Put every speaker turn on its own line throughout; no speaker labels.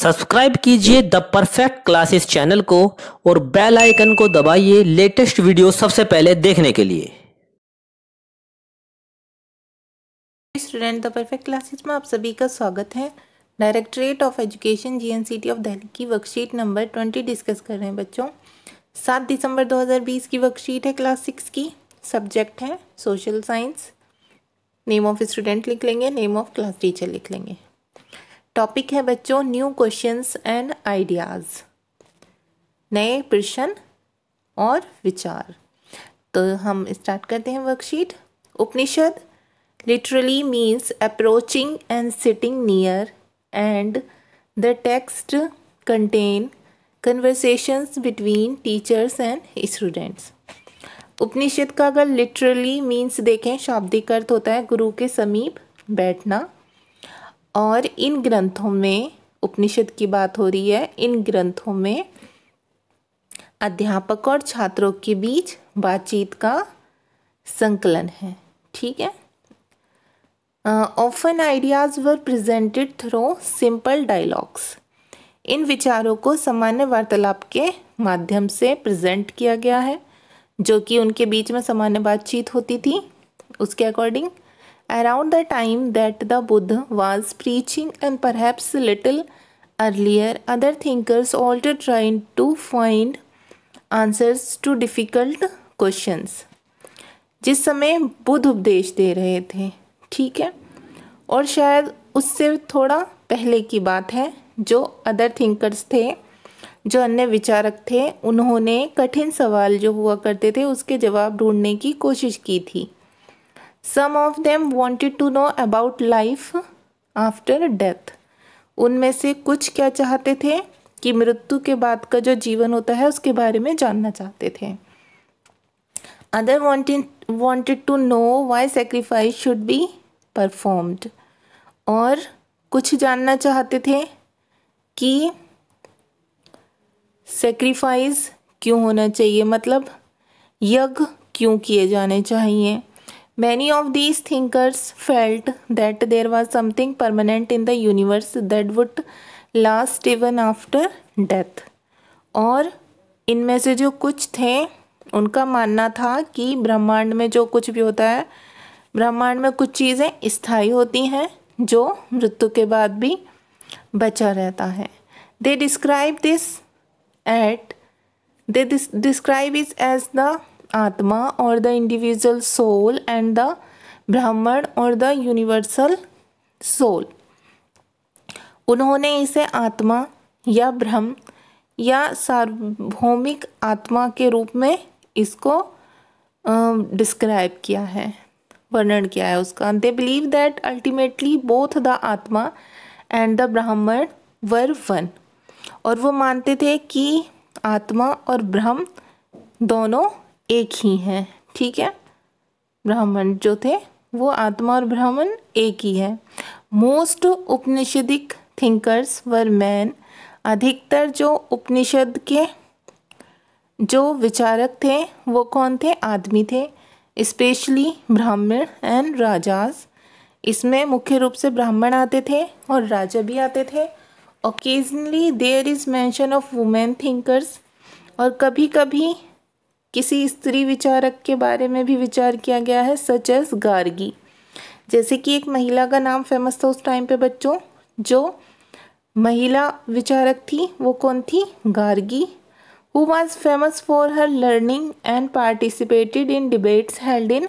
Subscribe कीजिए the perfect classes channel को और बेल आइकन को दबाइए लेटेस्ट वीडियो सबसे पहले देखने के लिए।
स्टूडेंट द परफेक्ट क्लासेस में आप सभी का स्वागत है। Directorate of education GNCT of Delhi की वर्कशीट नंबर 20 डिस्कस कर रहे हैं बच्चों। 7 दिसंबर 2020 की वर्कशीट है क्लास 6 की। सब्जेक्ट है social science. Name of student लिख लेंगे, नेम ऑफ क्लास टीचर लिख लेंगे। टॉपिक है बच्चों न्यू क्वेश्चंस एंड आइडियाज़, नए प्रश्न और विचार। तो हम स्टार्ट करते हैं worksheet. Upanishad literally means approaching and sitting near, and the text contain conversations between teachers and students. उपनिषद का अगर लिटरली मीन्स देखें, शाब्दिक अर्थ होता है गुरु के समीप बैठना। और इन ग्रंथों में, उपनिषद की बात हो रही है, इन ग्रंथों में अध्यापक और छात्रों के बीच बातचीत का संकलन है। ठीक है। Often ideas were presented through simple dialogues. इन विचारों को सामान्य वार्तालाप के माध्यम से प्रेजेंट किया गया है, जो कि उनके बीच में सामान्य बातचीत होती थी उसके according. Around the time that the Buddha was preaching and perhaps little earlier, other thinkers also trying to find answers to difficult questions. जिस समय बुद्ध उपदेश दे रहे थे, ठीक है, और शायद उससे थोड़ा पहले की बात है, जो अदर थिंकर्स थे, जो अन्य विचारक थे, उन्होंने कठिन सवाल जो हुआ करते थे उसके जवाब ढूंढने की कोशिश की थी। Some of them wanted to know about life after death. उनमें से कुछ क्या चाहते थे कि मृत्यु के बाद का जो जीवन होता है उसके बारे में जानना चाहते थे। Other wanted to know why sacrifice should be performed। और कुछ जानना चाहते थे कि सेक्रीफाइस क्यों होना चाहिए, मतलब यज्ञ क्यों किए जाने चाहिए। Many of these thinkers felt that there was something permanent in the universe that would last even after death। और इनमें से जो कुछ थे, उनका मानना था कि ब्रह्मांड में जो कुछ भी होता है, ब्रह्मांड में कुछ चीज़ें स्थायी होती हैं जो मृत्यु के बाद भी बचा रहता है। They describe it as the atma or the individual soul and the Brahman or the universal soul. उन्होंने इसे आत्मा या ब्रह्म या सार्वभौमिक आत्मा के रूप में इसको डिस्क्राइब किया है, वर्णन किया है उसका। They believe that ultimately both the आत्मा एंड द ब्राह्मण वर वन। और वो मानते थे कि आत्मा और ब्रह्म दोनों एक ही हैं। ठीक है, ब्राह्मण जो थे वो आत्मा और ब्राह्मण एक ही है। मोस्ट उपनिषदिक थिंकर्स वर मैन। अधिकतर जो उपनिषद के जो विचारक थे वो कौन थे? आदमी थे। स्पेशली ब्राह्मण एंड राजास। इसमें मुख्य रूप से ब्राह्मण आते थे और राजा भी आते थे। Occasionally there is mention of women thinkers. और कभी कभी किसी स्त्री विचारक के बारे में भी विचार किया गया है, सच एज गार्गी। जैसे कि एक महिला का नाम फेमस था उस टाइम पे बच्चों, जो महिला विचारक थी वो कौन थी? Gargi, who was famous for her learning and participated in debates held in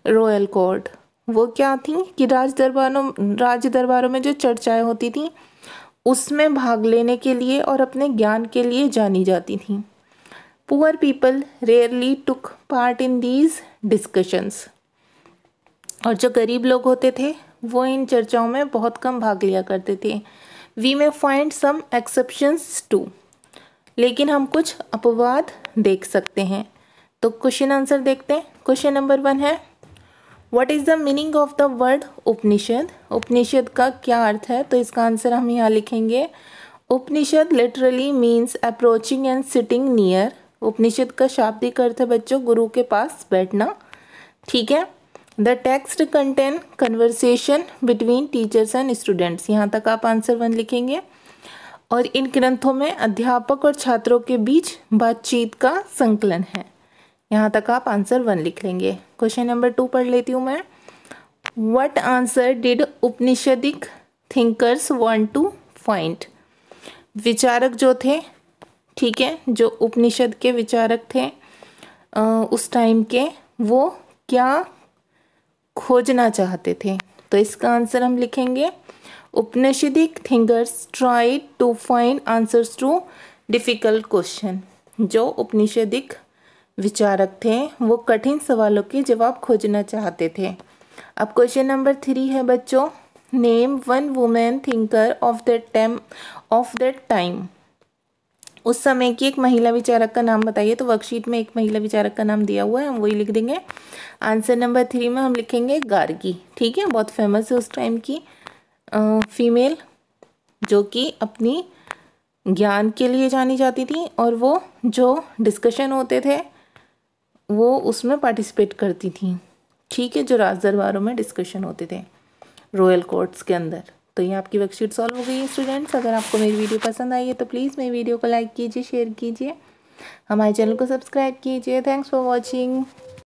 royal court. वो क्या थी कि राज दरबारों में जो चर्चाएं होती थी उसमें भाग लेने के लिए और अपने ज्ञान के लिए जानी जाती थी। Poor people rarely took part in these discussions. और जो गरीब लोग होते थे वो इन चर्चाओं में बहुत कम भाग लिया करते थे। We may find some exceptions too. लेकिन हम कुछ अपवाद देख सकते हैं। तो क्वेश्चन आंसर देखते हैं। क्वेश्चन नंबर 1 है, what is the meaning of the word Upanishad? Upanishad का क्या अर्थ है? तो इसका आंसर हम यहाँ लिखेंगे, Upanishad literally means approaching and sitting near. Upanishad का शाब्दिक अर्थ है बच्चों गुरु के पास बैठना। ठीक है। The text contain conversation between teachers and students. यहाँ तक आप आंसर 1 लिखेंगे। और इन ग्रंथों में अध्यापक और छात्रों के बीच बातचीत का संकलन है। यहाँ तक आप आंसर 1 लिख लेंगे। क्वेश्चन नंबर 2 पढ़ लेती हूँ मैं। What answer did Upanishadic thinkers want to find. विचारक जो थे, ठीक है, जो उपनिषद के विचारक थे उस टाइम के, वो क्या खोजना चाहते थे। तो इसका आंसर हम लिखेंगे Upanishadic thinkers try to find answers to difficult question. जो उपनिषदिक विचारक थे वो कठिन सवालों के जवाब खोजना चाहते थे। अब क्वेश्चन नंबर 3 है बच्चों, name one women thinker of that time. उस समय की एक महिला विचारक का नाम बताइए। तो वर्कशीट में एक महिला विचारक का नाम दिया हुआ है, हम वही लिख देंगे। आंसर नंबर 3 में हम लिखेंगे गार्गी, ठीक है, बहुत फेमस है उस टाइम की फीमेल, जो कि अपनी ज्ञान के लिए जानी जाती थी और वो जो डिस्कशन होते थे वो उसमें पार्टिसिपेट करती थी, ठीक है, जो राज दरबारों में डिस्कशन होते थे रॉयल कोर्ट्स के अंदर। तो ये आपकी वर्कशीट सॉल्व हो गई है स्टूडेंट्स। अगर आपको मेरी वीडियो पसंद आई है तो प्लीज़ मेरी वीडियो को लाइक कीजिए, शेयर कीजिए, हमारे चैनल को सब्सक्राइब कीजिए। Thanks for watching.